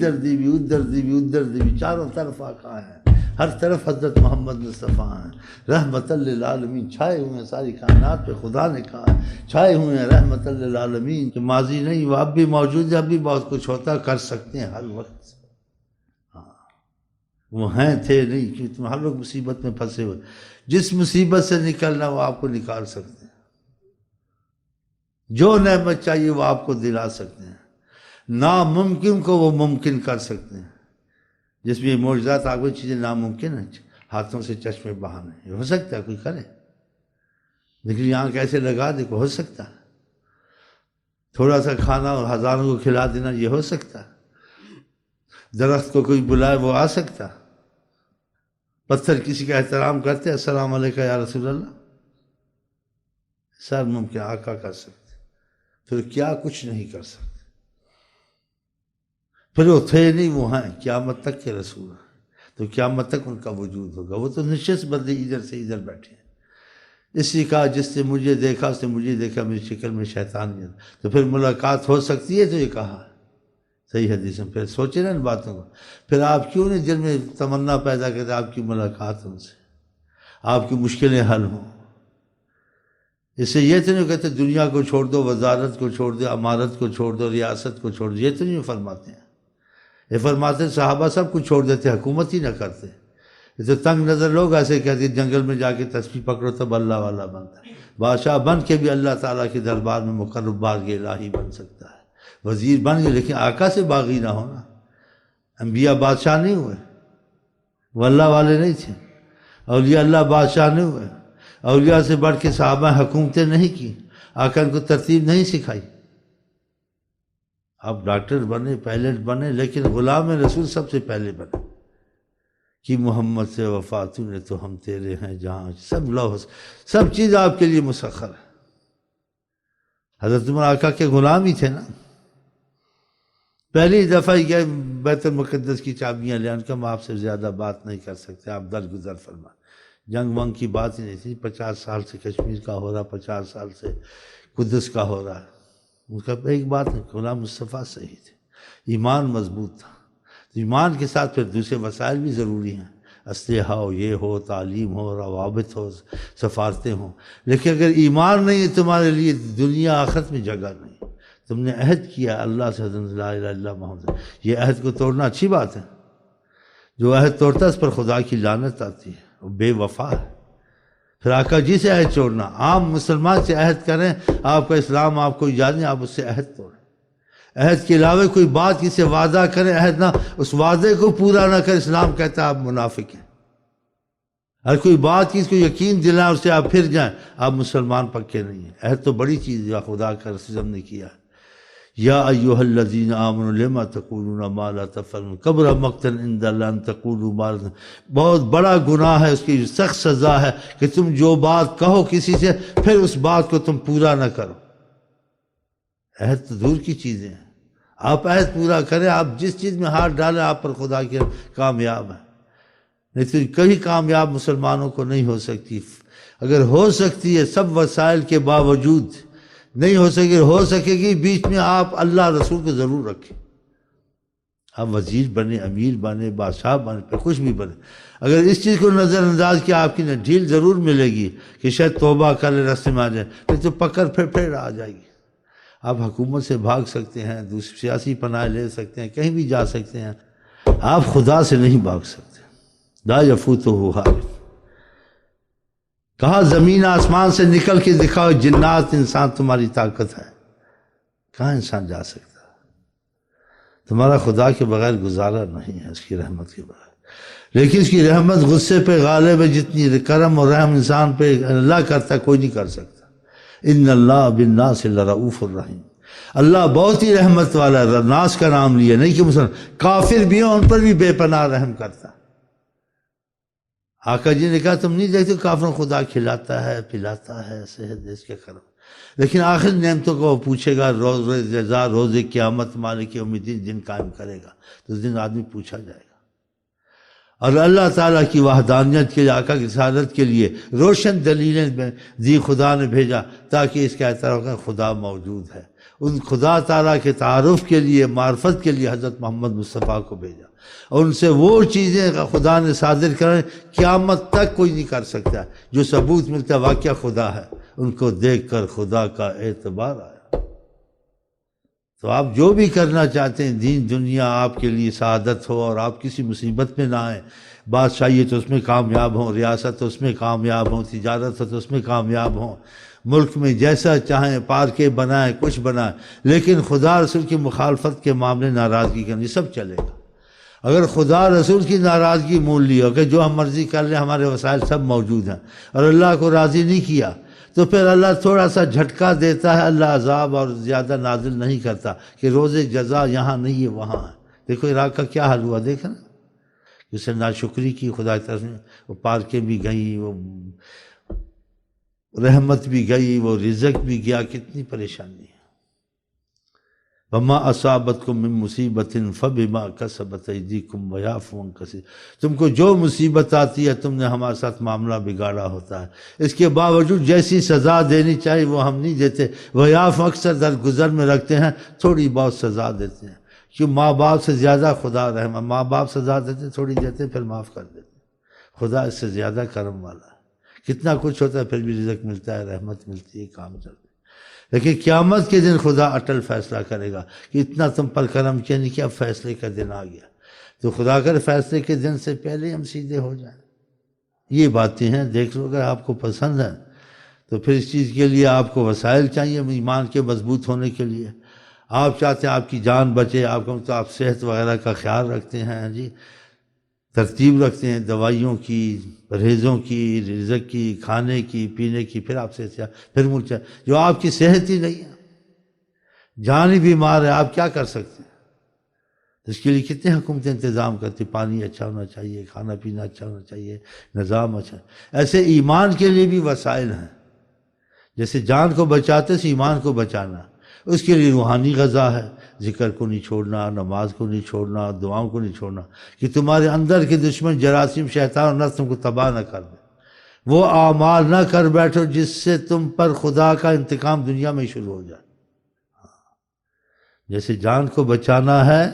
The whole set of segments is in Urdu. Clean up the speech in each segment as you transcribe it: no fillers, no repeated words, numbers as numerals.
ادھر دی بھی ادھر دی بھی ادھر دی بھی، چاروں طرف آقا ہیں، ہر طرف حضرت محمد مصطفیٰ ہیں، رحمت للعالمین چھائے ہوئے ہیں ساری کائنات پہ۔ خدا نے کہا چھائے ہوئے ہیں رحمت للعالمین، کہ ماضی نہیں وہ اب بھی موجود ہے، اب بھی بہت کچھ ہوتا کر سکتے ہیں ہر وقت۔ ہاں وہ ہیں تھے نہیں، کہ تم ہر لوگ مصیبت میں پھنسے ہوئے، جس مصیبت سے نکلنا وہ آپ کو نکال سکتے ہیں، جو نعمت چاہیے وہ آپ کو دلا سکتے ہیں، ناممکن کو وہ ممکن کر سکتے ہیں۔ جس میں معجزات آپ کو چیزیں ناممکن ہیں، ہاتھوں سے چشمے بہانے، یہ ہو سکتا ہے کوئی کرے، لیکن یہاں کیسے لگا دے کو ہو سکتا ہے، تھوڑا سا کھانا اور ہزاروں کو کھلا دینا یہ ہو سکتا ہے، درخت کو کوئی بلائے وہ آ سکتا، پتھر کسی کا احترام کرتے السلام علیکم یا رسول اللہ، سر ممکن آقا کر سکتے، پھر کیا کچھ نہیں کر سکتے، پھر وہ تھے نہیں وہ ہیں قیامت تک کے رسول ہیں، تو قیامت تک ان کا وجود ہوگا، وہ تو نشست بندے ادھر سے ادھر بیٹھے ہیں۔ اسی کہا جس نے مجھے دیکھا اس نے مجھے دیکھا، میری شکل میں شیطانیت، تو پھر ملاقات ہو سکتی ہے، تو یہ کہا صحیح حدیث میں، پھر سوچے نا ان باتوں کو، پھر آپ کیوں نہیں دل میں تمنا پیدا کرتے آپ کی ملاقات ان سے، آپ کی مشکلیں حل ہوں۔ اس سے یہ تو نہیں کہتے دنیا کو چھوڑ دو، وزارت کو چھوڑ دو، امارت کو چھوڑ دو، ریاست کو چھوڑ دو، یہ تو نہیں فرماتے ہیں، یہ فرماتے صحابہ سب کچھ چھوڑ دیتے، حکومت ہی نہ کرتے۔ یہ تو تنگ نظر لوگ ایسے کہتے جنگل میں جا کے تسبیح پکڑو تب اللہ والا بنتا ہے، بادشاہ بن کے بھی اللہ تعالیٰ کے دربار میں مقرب بارگاہ الہی بن سکتا ہے، وزیر بن گئے لیکن آقا سے باغی نہ ہونا۔ انبیاء بادشاہ نہیں ہوئے، وہ اللہ والے نہیں تھے، اولیاء اللہ بادشاہ نہیں ہوئے، اولیاء سے بڑھ کے صحابہ حکومتیں نہیں کی، آقا ان کو ترتیب نہیں سکھائی۔ آپ ڈاکٹر بنے، پائلٹ بنے، لیکن غلام رسول سب سے پہلے بنے، کہ محمد سے وفات نے تو ہم تیرے ہیں جہاں، سب لوح سب چیز آپ کے لیے مسخر ہے۔ حضرت عمر آقا کے غلام ہی تھے نا، پہلی دفعہ ہی گئے بیت المقدس کی چابیاں لے، ان کا ہم آپ سے زیادہ بات نہیں کر سکتے، آپ درگزر فرما، جنگ ونگ کی بات ہی نہیں تھی، 50 سال سے کشمیر کا ہو رہا، 50 سال سے قدس کا ہو رہا ہے، اس کا ایک بات نہیں، غلام مصطفیٰ صحیح تھے، ایمان مضبوط تھا، ایمان کے ساتھ پھر دوسرے وسائل بھی ضروری ہیں، اسلحہ ہو، یہ ہو، تعلیم ہو، روابط ہو، سفارتیں ہوں، لیکن اگر ایمان نہیں ہے تمہارے لیے دنیا آخرت میں جگہ نہیں۔ تم نے عہد کیا اللہ سے، حضرت لا الہ الا اللہ محمد، یہ عہد کو توڑنا اچھی بات ہے، جو عہد توڑتا ہے اس پر خدا کی لعنت آتی ہے، وہ بے وفا ہے۔ پھر آقا جی سے عہد چھوڑنا، عام مسلمان سے عہد کریں، آپ کا اسلام آپ کو اجازت نہیں، آپ اس سے عہد توڑیں، عہد کے علاوہ کوئی بات کسی سے وعدہ کریں، عہد نہ، اس وعدے کو پورا نہ کریں، اسلام کہتا ہے آپ منافق ہیں۔ ہر کوئی بات کسی کو یقین دلائیں اس سے آپ پھر جائیں، آپ مسلمان پکے نہیں ہیں۔ عہد تو بڑی چیز ہے، خدا کا رسول نے کیا ہے، یا ایھا الذین آمنوا لما تقولون ما لا تفعلون کبر مقتا عند اللہ ان تقولوا ما لا تفعلون، بہت بڑا گناہ ہے، اس کی سخت سزا ہے کہ تم جو بات کہو کسی سے پھر اس بات کو تم پورا نہ کرو۔ عہد تو دور کی چیزیں ہیں، آپ عہد پورا کریں، آپ جس چیز میں ہاتھ ڈالیں آپ پر خدا کے کامیاب ہیں، نہیں تو کبھی کامیاب مسلمانوں کو نہیں ہو سکتی۔ اگر ہو سکتی ہے سب وسائل کے باوجود نہیں ہو سکے گی، بیچ میں آپ اللہ رسول کو ضرور رکھیں، آپ وزیر بنے، امیر بنے، بادشاہ بنے، پھر کچھ بھی بنے، اگر اس چیز کو نظر انداز کیا آپ کی ڈھیل ضرور ملے گی کہ شاید توبہ کر لے راستے میں آ جائے، نہیں تو پکڑ پھر آ جائے گی۔ آپ حکومت سے بھاگ سکتے ہیں، دوسری سیاسی پناہ لے سکتے ہیں، کہیں بھی جا سکتے ہیں، آپ خدا سے نہیں بھاگ سکتے۔ لا یفوتہ حارس، کہا زمین آسمان سے نکل کے دکھاؤ، جنات انسان تمہاری طاقت ہے، کہاں انسان جا سکتا ہے؟ تمہارا خدا کے بغیر گزارا نہیں ہے، اس کی رحمت کے بغیر، لیکن اس کی رحمت غصے پہ غالب ہے، جتنی کرم اور رحم انسان پہ اللہ کرتا ہے کوئی نہیں کر سکتا۔ ان اللہ بالناس لرؤوف الرحیم، اللہ بہت ہی رحمت والا ہے، ناس کا نام لیا، نہیں کہ مسلمان کافر بھی ہوں ان پر بھی بے پناہ رحم کرتا ہے۔ آقا جی نے کہا تم نہیں دیکھتے کافروں خدا کھلاتا ہے پلاتا ہے، صحت اس کے کرم، لیکن آخر نعمتوں کو وہ پوچھے گا، روز جزا، روز قیامت، مالک یوم الدین دن قائم کرے گا، تو اس دن آدمی پوچھا جائے گا۔ اور اللہ تعالیٰ کی وحدانیت کے لیے، آقا کی رسالت کے لیے روشن دلیلیں دی خدا نے بھیجا، تاکہ اس کا اعتراف کریں خدا موجود ہے، ان خدا تعالیٰ کے تعارف کے لیے، معرفت کے لیے حضرت محمد مصطفیٰ کو بھیجا، اور ان سے وہ چیزیں خدا نے صادر کریں قیامت تک کوئی نہیں کر سکتا، جو ثبوت ملتا ہے واقعہ خدا ہے، ان کو دیکھ کر خدا کا اعتبار آیا۔ تو آپ جو بھی کرنا چاہتے ہیں، دین دنیا آپ کے لیے سعادت ہو اور آپ کسی مصیبت میں نہ آئیں، بادشاہی تو اس میں کامیاب ہوں، ریاست تو اس میں کامیاب ہوں، تجارت تو اس میں کامیاب ہوں، ملک میں جیسا چاہیں پارکیں بنائیں، کچھ بنائیں، لیکن خدا رسول کی مخالفت کے معاملے ناراضگی کرنی سب چلے گا۔ اگر خدا رسول کی ناراضگی مول لی ہو کہ جو ہم مرضی کر لیں، ہمارے وسائل سب موجود ہیں، اور اللہ کو راضی نہیں کیا، تو پھر اللہ تھوڑا سا جھٹکا دیتا ہے، اللہ عذاب اور زیادہ نازل نہیں کرتا کہ روز جزا یہاں نہیں ہے وہاں ہے۔ دیکھو عراق کا کیا حال ہوا، دیکھا نا، جسے ناشکری کی خدا کی طرف سے، وہ پارکیں بھی گئیں، وہ رحمت بھی گئی، وہ رزق بھی گیا، کتنی پریشانی ہے۔ وما اصابتکم من مصیبت فبما کسبت ایدیکم ویعفو عن کثیر، تم کو جو مصیبت آتی ہے تم نے ہمارے ساتھ معاملہ بگاڑا ہوتا ہے، اس کے باوجود جیسی سزا دینی چاہیے وہ ہم نہیں دیتے، ویعفو اکثر درگزر میں رکھتے ہیں، تھوڑی بہت سزا دیتے ہیں، کیوں ماں باپ سے زیادہ خدا رحم، ماں باپ سزا دیتے تھوڑی دیتے پھر معاف کر دیتے، خدا اس سے زیادہ کرم والا ہے، کتنا کچھ ہوتا ہے پھر بھی رزق ملتا ہے، رحمت ملتی ہے، کام چلتا ہے۔ لیکن قیامت کے دن خدا اٹل فیصلہ کرے گا کہ اتنا تم پر کرم کیا نہیں کیا، فیصلے کا دن آ گیا، تو خدا کر فیصلے کے دن سے پہلے ہم سیدھے ہو جائیں۔ یہ باتیں ہیں، دیکھ لو، اگر آپ کو پسند ہے تو پھر اس چیز کے لیے آپ کو وسائل چاہیے ایمان کے مضبوط ہونے کے لیے۔ آپ چاہتے ہیں آپ کی جان بچے، آپ کو تو آپ صحت وغیرہ کا خیال رکھتے ہیں، جی ترتیب رکھتے ہیں دوائیوں کی، پرہیزوں کی، رزق کی، کھانے کی، پینے کی، پھر آپ سے پھر ملچا جو آپ کی صحت ہی نہیں ہے، جان ہی بیمار ہے، آپ کیا کر سکتے ہیں؟ اس کے لیے کتنے حکومتیں انتظام کرتی، پانی اچھا ہونا چاہیے، کھانا پینا اچھا ہونا چاہیے، نظام اچھا۔ ایسے ایمان کے لیے بھی وسائل ہیں، جیسے جان کو بچاتے سے ایمان کو بچانا، اس کے لیے روحانی غذا ہے، ذکر کو نہیں چھوڑنا، نماز کو نہیں چھوڑنا، دعاؤں کو نہیں چھوڑنا، کہ تمہارے اندر کے دشمن جراثیم شیطان اور نفس تم کو تباہ نہ کر دے، وہ اعمال نہ کر بیٹھو جس سے تم پر خدا کا انتقام دنیا میں شروع ہو جائے۔ جیسے جان کو بچانا ہے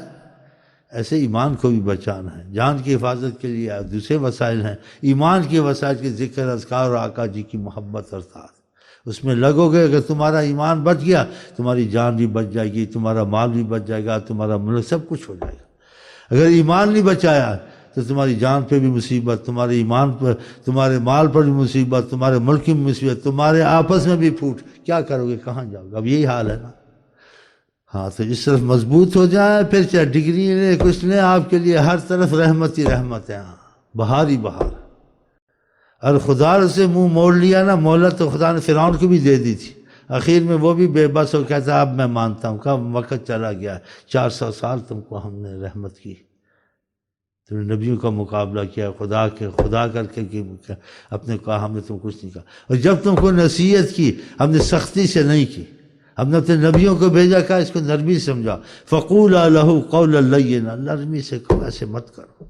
ایسے ایمان کو بھی بچانا ہے، جان کی حفاظت کے لیے دوسرے وسائل ہیں، ایمان کے وسائل کے ذکر، اذکار اور آقا جی کی محبت اور طاعت، اس میں لگو گے، اگر تمہارا ایمان بچ گیا تمہاری جان بھی بچ جائے گی، تمہارا مال بھی بچ جائے گا، تمہارا ملک سب کچھ ہو جائے گا۔ اگر ایمان نہیں بچایا تو تمہاری جان پہ بھی مصیبت، تمہارے ایمان پر، تمہارے مال پر بھی مصیبت، تمہارے ملک میں مصیبت، تمہارے آپس میں بھی پھوٹ، کیا کرو گے، کہاں جاؤ گے؟ اب یہی حال ہے نا۔ ہاں تو اس طرف مضبوط ہو جائیں، پھر چاہے ڈگری لیں کچھ لیں، آپ کے لیے ہر طرف رحمت ہی رحمت ہے، ہاں بہار ہی بہار۔ اور خدا سے منہ موڑ لیا نا، مہلت تو خدا نے فرعون کو بھی دے دی تھی، آخر میں وہ بھی بے بس ہو کہتا اب میں مانتا ہوں، کب وقت چلا گیا، 400 سال تم کو ہم نے رحمت کی، تم نے نبیوں کا مقابلہ کیا، خدا کر کے اپنے کہا ہم نے تم کچھ نہیں کہا، اور جب تم کو نصیحت کی ہم نے سختی سے نہیں کی، ہم نے اپنے نبیوں کو بھیجا، کہا اس کو نرمی سمجھا، فَقُولَا لَهُ قَوْلًا لَيِّنًا، نرمی سے کہو، ایسے مت کرو۔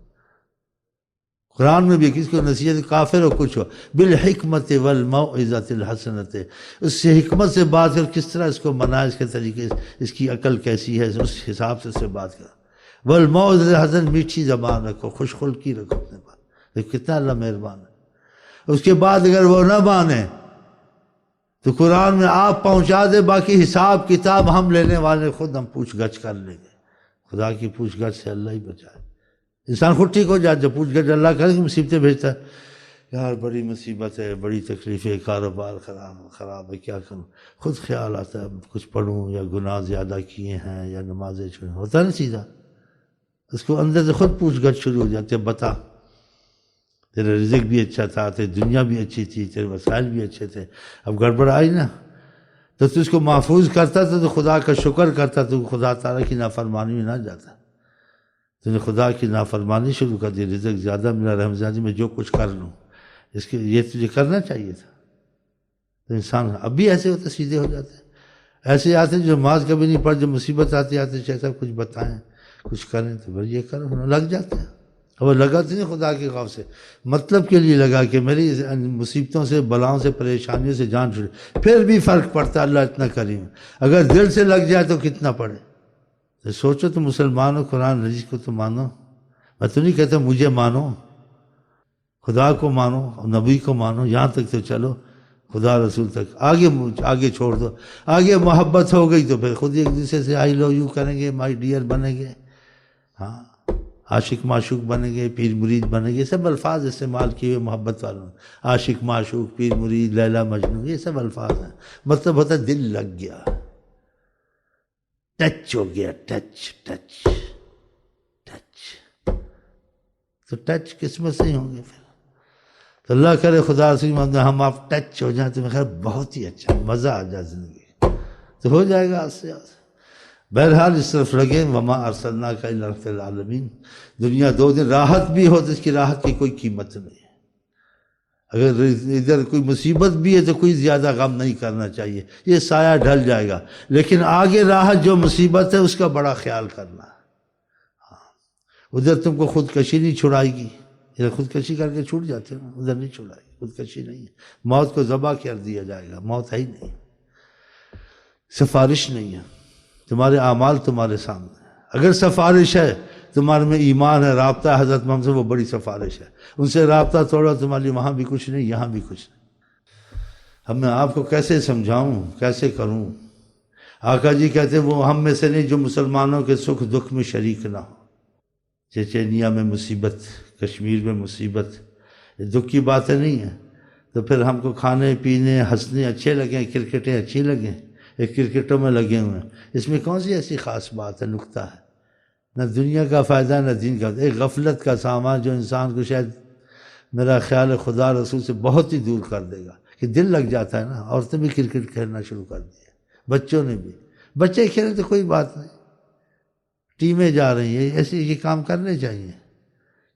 قرآن میں بھی کس کو نصیحت، کافر ہو کچھ ہو، بالحکمت والموعظۃ الحسنۃ، اس سے حکمت سے بات کر، کس طرح اس کو منائے، اس کے طریقے، اس کی عقل کیسی ہے، اس حساب سے اس سے بات کر، والموعظۃ الحسنۃ، میٹھی زبان رکھو، خوش خلقی رکھو اپنے پاس، کتنا اللہ مہربان ہے۔ اس کے بعد اگر وہ نہ مانے تو قرآن میں آپ پہنچا دے، باقی حساب کتاب ہم لینے والے، خود ہم پوچھ گچھ کر لیں گے، خدا کی پوچھ گچھ سے اللہ ہی بچائے۔ انسان خود ٹھیک ہو جائے، جب پوچھ گچھ اللہ کرے کہ مصیبتیں بھیجتا ہے، یار بڑی مصیبت ہے، بڑی تکلیف ہے، کاروبار خراب ہے، کیا کروں، خود خیال آتا ہے کچھ پڑھوں، یا گناہ زیادہ کیے ہیں، یا نمازیں چھوڑیں، ہوتا نا سیدھا، اس کو اندر سے خود پوچھ گچھ شروع ہو جاتے، بتا تیرا رزق بھی اچھا تھا، تیری دنیا بھی اچھی تھی، تیرے وسائل بھی اچھے تھے، اب گڑبڑ آئی نا، تو اس کو محفوظ کرتا تھا تو خدا کا شکر کرتا تو خدا تعالیٰ کی نافرمانی میں نہ جاتا، تو نے خدا کی نافرمانی شروع کر دی، رزق زیادہ ملا، رحم زیادہ، میں جو کچھ کر لوں، اس کے یہ تجھے کرنا چاہیے تھا۔ تو انسان اب بھی ایسے ہوتے، سیدھے ہو جاتے ہیں، ایسے آتے ہیں جو نماز کبھی نہیں پڑھ، جو مصیبت آتی چاہے سب کچھ بتائیں، کچھ کریں تو پھر یہ کرو، لگ جاتے ہیں۔ وہ لگا تو نہیں خدا کے خوف سے، مطلب کے لیے لگا کہ میری مصیبتوں سے، بلاؤں سے، پریشانیوں سے جان چھوڑے، پھر بھی فرق پڑتا ہے، اللہ اتنا کریم ہے۔ اگر دل سے لگ جائے تو کتنا پڑے۔ تو سوچو تو مسلمانوں، قرآن حدیث کو تو مانو، میں تو نہیں کہتا مجھے مانو، خدا کو مانو، نبی کو مانو، یہاں تک تو چلو، خدا رسول تک، آگے چھوڑ دو۔ آگے محبت ہو گئی تو پھر خود ایک دوسرے سے آئی لو یو کریں گے، مائی ڈیئر بنیں گے، ہاں، عاشق معشوق بنیں گے، پیر مرید بنیں گے، سب الفاظ استعمال کیے ہوئے محبت والوں نے، عاشق معشوق، پیر مرید، لیلا مجنون، یہ سب الفاظ ہیں، مطلب ہوتا ہے دل لگ گیا، ٹچ ہو گیا، ٹچ ٹچ ٹچ، تو ٹچ قسمت سے ہی ہوں گے پھر۔ تو اللہ کرے خدا رسول محمد ہم آپ ٹچ ہو جائیں تو میں خیر بہت ہی اچھا، مزہ آ جائے زندگی، تو ہو جائے گا آج سے آج۔ بہرحال اس طرف لگے، وما ارسلناک الا رحمۃ للعالمین، دنیا 2 دن راحت بھی ہو تو اس کی راحت کی کوئی قیمت نہیں ہے۔ اگر ادھر کوئی مصیبت بھی ہے تو کوئی زیادہ غم نہیں کرنا چاہیے، یہ سایہ ڈھل جائے گا، لیکن آگے راحت جو مصیبت ہے اس کا بڑا خیال کرنا۔ ادھر تم کو خودکشی نہیں چھڑائے گی، ادھر خودکشی کر کے چھوٹ جاتے ہیں، ادھر نہیں چھڑائے گی، خودکشی نہیں ہے، موت کو ذبح کر دیا جائے گا، موت ہے ہی نہیں، سفارش نہیں ہے، تمہارے اعمال تمہارے سامنے ہیں۔ اگر سفارش ہے تمہارے میں ایمان ہے، رابطہ ہے حضرت محمد سے، وہ بڑی سفارش ہے، ان سے رابطہ توڑا تمہارے لیے وہاں بھی کچھ نہیں، یہاں بھی کچھ نہیں۔ اب میں آپ کو کیسے سمجھاؤں، کیسے کروں؟ آقا جی کہتے ہیں وہ ہم میں سے نہیں جو مسلمانوں کے سکھ دکھ میں شریک نہ ہو۔ چچینیا میں مصیبت، کشمیر میں مصیبت، یہ دکھ کی باتیں نہیں ہیں، تو پھر ہم کو کھانے پینے ہنسنے اچھے لگیں، کرکٹیں اچھی لگیں، ایک کرکٹوں میں لگے ہوئے ہیں، اس میں کون سی ایسی خاص بات ہے، نکتہ ہے؟ نہ دنیا کا فائدہ نہ دین کا، ایک غفلت کا سامان جو انسان کو شاید میرا خیال ہے خدا رسول سے بہت ہی دور کر دے گا، کہ دل لگ جاتا ہے نا۔ عورتیں بھی کرکٹ کھیلنا شروع کر دی ہے، بچوں نے بھی، بچے کھیلیں تو کوئی بات نہیں، ٹیمیں جا رہی ہیں، ایسے یہ کام کرنے چاہیے،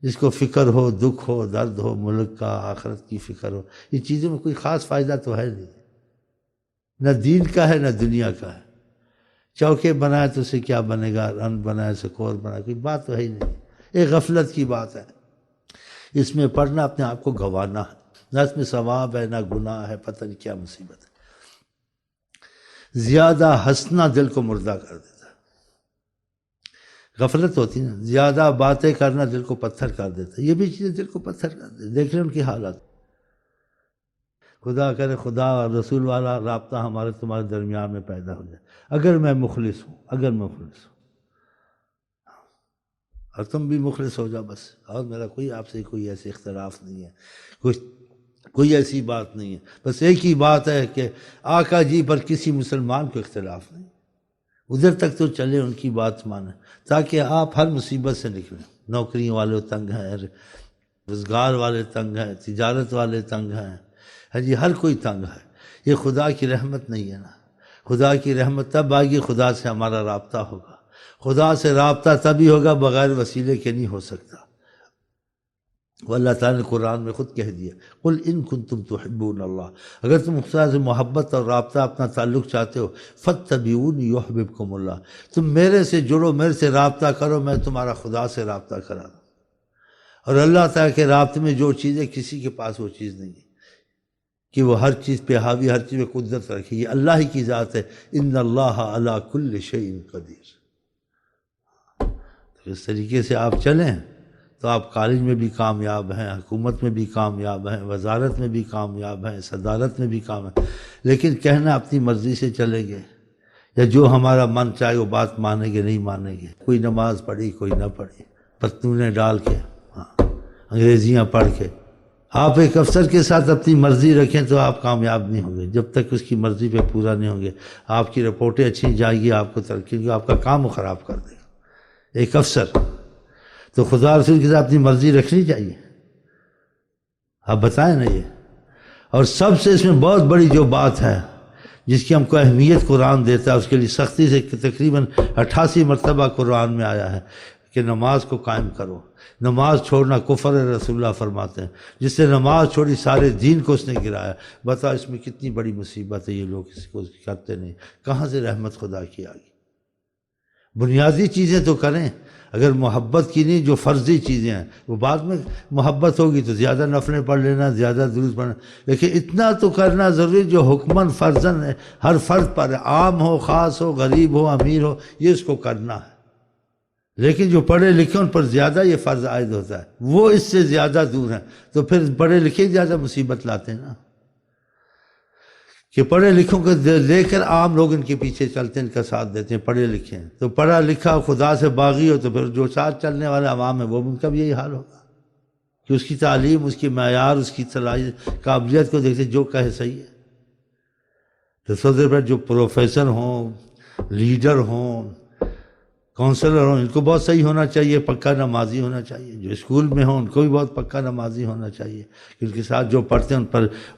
جس کو فکر ہو، دکھ ہو، درد ہو، ملک کا، آخرت کی فکر ہو، یہ چیزوں میں کوئی خاص فائدہ تو ہے نہیں، نہ دین کا ہے نہ دنیا کا ہے۔ چوکے بنائے تو اسے کیا بنے گا، رن بنائے سکور بنائے، کوئی بات تو ہے ہی نہیں، ایک غفلت کی بات ہے۔ اس میں پڑھنا اپنے آپ کو گنوانا ہے، نہ اس میں ثواب ہے نہ گناہ ہے، پتہ نہیں کیا مصیبت ہے۔ زیادہ ہنسنا دل کو مردہ کر دیتا ہے، غفلت ہوتی ہے نا، زیادہ باتیں کرنا دل کو پتھر کر دیتا ہے، یہ بھی چیزیں دل کو پتھر کر دیتی ہیں، دیکھ لیں ان کی حالت۔ خدا کرے خدا اور رسول والا رابطہ ہمارے تمہارے درمیان میں پیدا ہو جائے، اگر میں مخلص ہوں، اگر میں مخلص ہوں، اور تم بھی مخلص ہو جاؤ بس، اور میرا کوئی آپ سے کوئی ایسے اختلاف نہیں ہے، کوئی ایسی بات نہیں ہے، بس ایک ہی بات ہے کہ آقا جی پر کسی مسلمان کو اختلاف نہیں، ادھر تک تو چلے، ان کی بات مانیں، تاکہ آپ ہر مصیبت سے نکلیں۔ نوکریوں والے تنگ ہیں، روزگار والے تنگ ہیں، تجارت والے تنگ ہیں، ہاں جی، ہر کوئی تنگ ہے، یہ خدا کی رحمت نہیں ہے نا۔ خدا کی رحمت تب آئے گی خدا سے ہمارا رابطہ ہوگا، خدا سے رابطہ تبھی ہوگا بغیر وسیلے کے نہیں ہو سکتا۔ وہ اللہ تعالیٰ نے قرآن میں خود کہہ دیا، قل ان کنتم تحبون اللہ، اگر تم خدا سے محبت اور رابطہ اپنا تعلق چاہتے ہو، فاتبعونی یحببکم اللہ، تم میرے سے جڑو، میرے سے رابطہ کرو، میں تمہارا خدا سے رابطہ کرا دوں۔ اور اللہ تعالیٰ کے رابطے میں جو چیز ہے کسی کے پاس وہ چیز نہیں ہے کہ وہ ہر چیز پہ حاوی، ہر چیز پہ قدرت رکھے، یہ اللہ ہی کی ذات ہے، ان اللہ علی کل شیء قدیر۔ تو اس طریقے سے آپ چلیں تو آپ کالج میں بھی کامیاب ہیں، حکومت میں بھی کامیاب ہیں، وزارت میں بھی کامیاب ہیں، صدارت میں بھی کامیاب ہیں، لیکن کہنا اپنی مرضی سے چلیں گے، یا جو ہمارا من چاہے وہ بات مانیں گے نہیں مانیں گے، کوئی نماز پڑھی کوئی نہ پڑھی، پتلونیں ڈال کے، انگریزیاں پڑھ کے، آپ ایک افسر کے ساتھ اپنی مرضی رکھیں تو آپ کامیاب نہیں ہوں گے، جب تک اس کی مرضی پہ پورا نہیں ہوں گے۔ آپ کی رپورٹیں اچھی جائیں گی، آپ کو ترقی ہوگی، آپ کا کام وہ خراب کر دے گا ایک افسر۔ تو خدا رسول کے ساتھ اپنی مرضی رکھنی چاہیے، آپ بتائیں نا یہ۔ اور سب سے اس میں بہت بڑی جو بات ہے جس کی ہم کو اہمیت قرآن دیتا ہے، اس کے لیے سختی سے تقریباً 88 مرتبہ قرآن میں آیا ہے کہ نماز کو قائم کرو، نماز چھوڑنا کفر ہے، رسول اللہ فرماتے ہیں، جس نے نماز چھوڑی سارے دین کو اس نے گرایا۔ بتا اس میں کتنی بڑی مصیبت ہے، یہ لوگ اس کو کرتے نہیں، کہاں سے رحمت خدا کی آ گئی؟ بنیادی چیزیں تو کریں، اگر محبت کی نہیں، جو فرضی چیزیں ہیں وہ بعد میں محبت ہوگی تو زیادہ نفلیں پڑھ لینا، زیادہ درود پڑھنا، لیکن اتنا تو کرنا ضروری جو حکماً فرضاً ہے، ہر فرد پر، عام ہو خاص ہو غریب ہو امیر ہو، یہ اس کو کرنا ہے۔ لیکن جو پڑھے لکھے ان پر زیادہ یہ فرض عائد ہوتا ہے، وہ اس سے زیادہ دور ہیں، تو پھر پڑھے لکھے زیادہ مصیبت لاتے ہیں نا، کہ پڑھے لکھوں کو لے کر عام لوگ ان کے پیچھے چلتے ہیں، ان کا ساتھ دیتے ہیں، پڑھے لکھے ہیں تو پڑھا لکھا خدا سے باغی ہو تو پھر جو ساتھ چلنے والے عوام ہیں وہ ان کا بھی یہی حال ہوگا کہ اس کی تعلیم، اس کی معیار، اس کی صلاحیت قابلیت کو دیکھتے جو کہے صحیح ہے۔ تو سوچتے پر جو پروفیسر ہوں، لیڈر ہوں، کونسلر ہوں، ان کو بہت صحیح ہونا چاہیے، پکا نمازی ہونا چاہیے۔ جو اسکول میں ہوں ان کو بھی بہت پکا نمازی ہونا چاہیے کہ ان کے ساتھ جو پڑھتے ہیں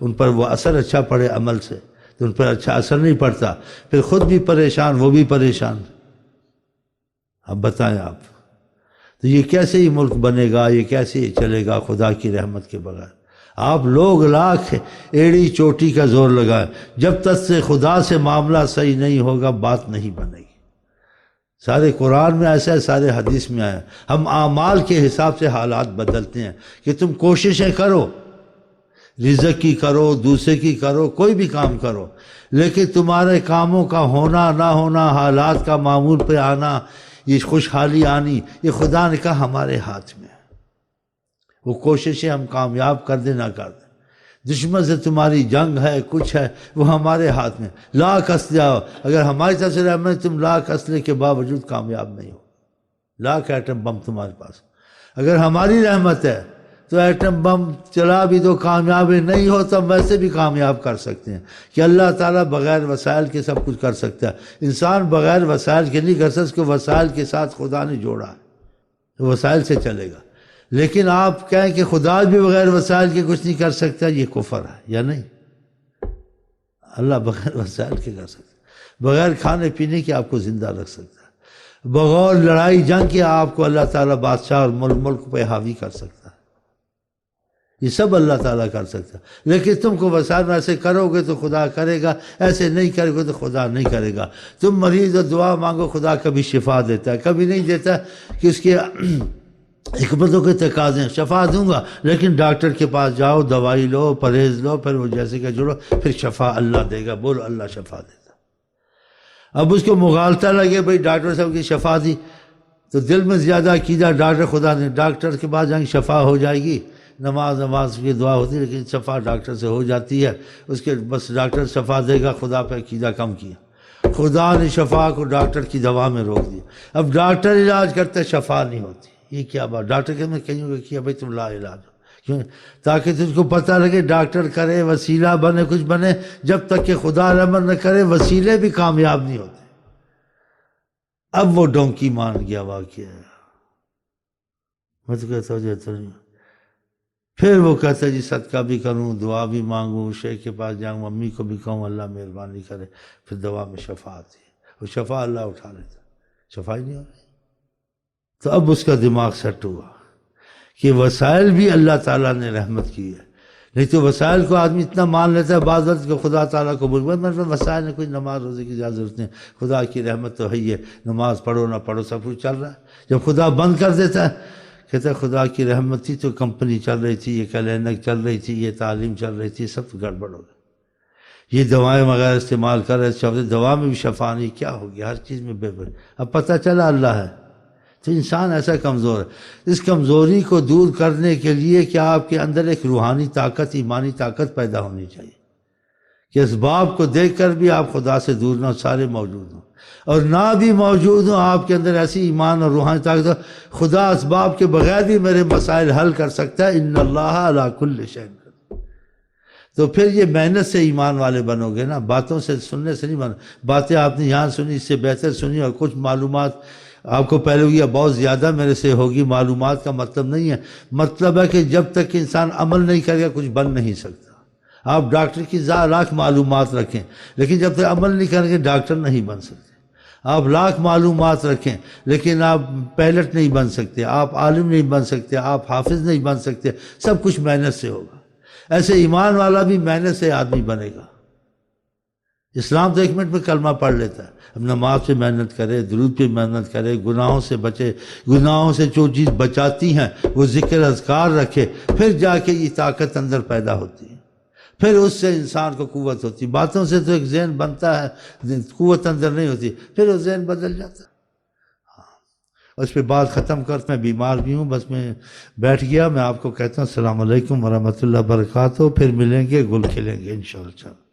ان پر وہ اثر اچھا پڑے عمل سے، تو ان پر اچھا اثر نہیں پڑتا، پھر خود بھی پریشان، وہ بھی پریشان۔ اب بتائیں آپ، تو یہ کیسے ہی ملک بنے گا، یہ کیسے ہی چلے گا خدا کی رحمت کے بغیر؟ آپ لوگ لاکھ ایڑی چوٹی کا زور لگائیں، جب تک سے خدا سے معاملہ صحیح نہیں ہوگا بات نہیں بنے گی۔ سارے قرآن میں ایسا ہے، سارے حدیث میں آیا۔ ہم اعمال کے حساب سے حالات بدلتے ہیں کہ تم کوششیں کرو، رزق کی کرو، دوسرے کی کرو، کوئی بھی کام کرو، لیکن تمہارے کاموں کا ہونا نہ ہونا، حالات کا معمول پہ آنا، یہ خوشحالی آنی، یہ خدا نے کہا ہمارے ہاتھ میں ہے۔ وہ کوششیں ہم کامیاب کر دیں نہ کر دیں، دشمن سے تمہاری جنگ ہے، کچھ ہے، وہ ہمارے ہاتھ میں۔ لاکھ اسلحہ ہو، اگر ہماری طرف سے رحمت، تم لاکھ اسلحے کے باوجود کامیاب نہیں ہو، لاکھ ایٹم بم تمہارے پاس، اگر ہماری رحمت ہے تو ایٹم بم چلا بھی تو کامیاب نہیں ہو تو ہم ویسے بھی کامیاب کر سکتے ہیں، کہ اللہ تعالیٰ بغیر وسائل کے سب کچھ کر سکتا ہے۔ انسان بغیر وسائل کے نہیں کر سکتا، اس کو وسائل کے ساتھ خدا نے جوڑا ہے، تو وسائل سے چلے گا۔ لیکن آپ کہیں کہ خدا بھی بغیر وسائل کے کچھ نہیں کر سکتا، یہ کفر ہے یا نہیں؟ اللہ بغیر وسائل کے کر سکتا، بغیر کھانے پینے کے آپ کو زندہ رکھ سکتا ہے، بغیر لڑائی جنگ کے آپ کو اللہ تعالیٰ بادشاہ اور ملک پہ حاوی کر سکتا ہے، یہ سب اللہ تعالیٰ کر سکتا ہے۔ لیکن تم کو وسائل میں ایسے کرو گے تو خدا کرے گا، ایسے نہیں کرو گے تو خدا نہیں کرے گا۔ تم مریض اور دعا مانگو، خدا کبھی شفا دیتا ہے، کبھی نہیں دیتا، کہ اس کے حکمتوں کے تقاضے ہیں، شفا دوں گا، لیکن ڈاکٹر کے پاس جاؤ، دوائی لو، پرہیز لو، پھر وہ جیسے کہ جڑو، پھر شفا اللہ دے گا، بولو اللہ شفا دیتا۔ اب اس کو مغالطہ لگے، بھئی ڈاکٹر صاحب کی شفا دی، تو دل میں زیادہ عقیدہ ڈاکٹر خدا نے، ڈاکٹر کے پاس جائیں گے شفا ہو جائے گی، نماز کی دعا ہوتی ہے، لیکن شفا ڈاکٹر سے ہو جاتی ہے، اس کے بس ڈاکٹر شفا دے گا، خدا پہ عقیدہ کم کیا، خدا نے شفا کو ڈاکٹر کی دوا میں روک دیا۔ اب ڈاکٹر علاج کرتے شفا نہیں ہوتی، یہ کیا بات؟ ڈاکٹر کے میں کہیں گے کیا بھائی تم لا علاج ہو، کیوں؟ تاکہ تجھ کو پتہ لگے ڈاکٹر کرے، وسیلہ بنے، کچھ بنے، جب تک کہ خدا رحمت نہ کرے وسیلے بھی کامیاب نہیں ہوتے۔ اب وہ ڈونکی مان گیا واقعہ، میں تو کہتا ہوں جاتا نہیں، پھر وہ کہتا ہے جی صدقہ بھی کروں، دعا بھی مانگوں، شیخ کے پاس جاؤں، امی کو بھی کہوں اللہ مہربانی کرے، پھر دوا میں شفا آتی ہے، وہ شفا اللہ اٹھا لیتا، شفا ہی نہیں ہو رہی۔ تو اب اس کا دماغ سیٹ ہوا کہ وسائل بھی اللہ تعالیٰ نے رحمت کی ہے، نہیں تو وسائل کو آدمی اتنا مان لیتا ہے بعض وقت کہ خدا تعالیٰ کو بول میرے پاس وسائل نے کوئی نماز روزے کی زیادہ ضرورت نہیں، خدا کی رحمت تو ہے ہی ہے، نماز پڑھو نہ پڑھو سب کچھ چل رہا ہے۔ جب خدا بند کر دیتا ہے، کہتا ہے خدا کی رحمت تھی تو کمپنی چل رہی تھی، یہ کلینک چل رہی تھی، یہ تعلیم چل رہی تھی، سب گڑبڑ ہو گئی، یہ دوائیں وغیرہ استعمال کر رہے، دوا میں بھی شفا نہیں، کیا ہو گیا، ہر چیز میں بے بر۔ اب پتہ چلا اللہ ہے، تو انسان ایسا کمزور ہے۔ اس کمزوری کو دور کرنے کے لیے کیا آپ کے اندر ایک روحانی طاقت، ایمانی طاقت پیدا ہونی چاہیے کہ اسباب کو دیکھ کر بھی آپ خدا سے دور نہ ہو، سارے موجود ہوں، اور نہ بھی موجود ہوں آپ کے اندر ایسی ایمان اور روحانی طاقت ہو، خدا اسباب کے بغیر بھی میرے مسائل حل کر سکتا ہے، ان اللہ علی کل شیء قدیر۔ تو پھر یہ محنت سے ایمان والے بنو گے نا، باتوں سے سننے سے نہیں بنو۔ باتیں آپ نے یہاں سنی، اس سے بہتر سنی، اور کچھ معلومات آپ کو پہلے ہوگی، بہت زیادہ میرے سے ہوگی، معلومات کا مطلب نہیں ہے، مطلب ہے کہ جب تک کہ انسان عمل نہیں کرے گا کچھ بن نہیں سکتا۔ آپ ڈاکٹر کی لاکھ معلومات رکھیں، لیکن جب تک عمل نہیں کریں گے ڈاکٹر نہیں بن سکتے۔ آپ لاکھ معلومات رکھیں لیکن آپ پائلٹ نہیں بن سکتے، آپ عالم نہیں بن سکتے، آپ حافظ نہیں بن سکتے، سب کچھ محنت سے ہوگا۔ ایسے ایمان والا بھی محنت سے آدمی بنے گا، اسلام تو 1 منٹ میں کلمہ پڑھ لیتا ہے. اب نماز پہ محنت کرے، درود پہ محنت کرے، گناہوں سے بچے، گناہوں سے جو چیز بچاتی ہیں وہ ذکر اذکار رکھے، پھر جا کے یہ طاقت اندر پیدا ہوتی ہے، پھر اس سے انسان کو قوت ہوتی ہے. باتوں سے تو ایک ذہن بنتا ہے، قوت اندر نہیں ہوتی، پھر وہ ذہن بدل جاتا ہے. اس پہ بات ختم کر، میں بیمار بھی ہوں، بس میں بیٹھ گیا. میں آپ کو کہتا ہوں السلام علیکم ورحمۃ اللہ وبرکاتہ. پھر ملیں گے، گل کھلیں گے انشاءاللہ.